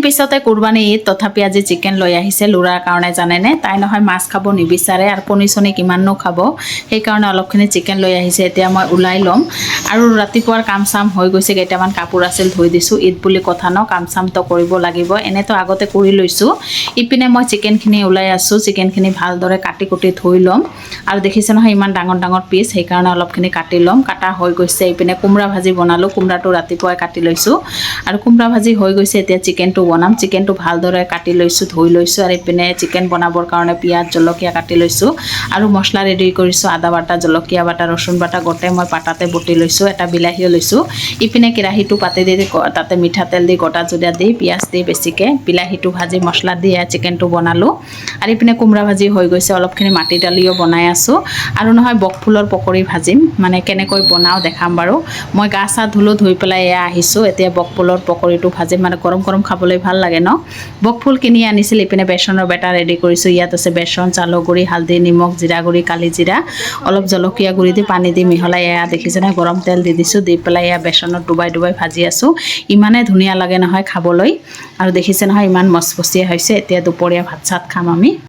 পিছতে কুৰবানী ঈদ তথাপি আজি চিকেন লৈ আহিছে লুৰাৰ কাৰণে জানেনে তাই নহয় মাছ খাব নিবিচাৰে আৰু কণী চনি কিমাননো খাব সেইকাৰণে অলপখিনি চিকেন লৈ আহিছে এতিয়া মই ওলাই ল'ম আৰু ৰাতিপুৱাৰ কাম চাম হৈ গৈছে কেইটামান কাপোৰ আছিল ধুই দিছোঁ ঈদ বুলি কথা ন কাম চাম তো কৰিব লাগিব এনেতো আগতে কৰি লৈছোঁ ইপিনে মই চিকেনখিনি ওলাই আছোঁ চিকেনখিনি ভালদৰে কাটি কুটি ধুই ল'ম আৰু দেখিছে নহয় ইমান ডাঙৰ ডাঙৰ পিচ সেইকাৰণে অলপখিনি কাটি ল'ম কাটা হৈ গৈছে ইপিনে কোমৰা ভাজি বনালোঁ কোমৰাটো ৰাতিপুৱাই কাটি লৈছোঁ আৰু কোমৰা ভাজি হৈ গৈছে এতিয়া চিকেনটো বনাম চিকেনটো ভালদৰে কাটি লৈছোঁ ধুই লৈছোঁ আৰু ইপিনে চিকেন বনাবৰ কাৰণে পিঁয়াজ জলকীয়া কাটি লৈছোঁ আৰু মছলা ৰেডি কৰিছোঁ আদা বাটা জলকীয়া বাটা ৰচুন বাটা গোটেই মই পাতাতে বটি লৈছোঁ এটা বিলাহীও লৈছোঁ ইপিনে কেৰাহীটো পাতি দি তাতে মিঠাতেল দি গোটা জলকীয়া দি পিঁয়াজ দি বেছিকৈ বিলাহীটো ভাজি মছলা দি চিকেনটো বনালোঁ আৰু ইপিনে কোমৰা ভাজি হৈ গৈছে অলপখিনি মাটি দালিও বনাই আছোঁ আৰু নহয় বকফুলৰ পকৰি ভাজিম মানে কেনেকৈ বনাওঁ দেখাম বাৰু মই গা চা ধুলোঁ ধুই পেলাই এয়া আহিছোঁ এতিয়া বকফুলৰ পকৰিটো ভাজিম মানে গৰম গৰম খাবলৈ ভাল লাগে ন বকফুল কিনি আনিছিল ইপিনে বেচনৰ বেটাৰ ৰেডি কৰিছোঁ ইয়াত আছে বেচন চাউলৰ গুড়ি হালধি নিমখ জিৰা গুড়ি কালি জিৰা অলপ জলকীয়া গুড়ি দি পানী দি মিহলাই এয়া দেখিছে নহয় গৰম তেল দি দিছোঁ দি পেলাই এয়া বেচনত ডুবাই ডুবাই ভাজি আছোঁ ইমানে ধুনীয়া লাগে নহয় খাবলৈ আৰু দেখিছে নহয় ইমান মচমচীয়া হৈছে এতিয়া দুপৰীয়া ভাত চাত খাম আমি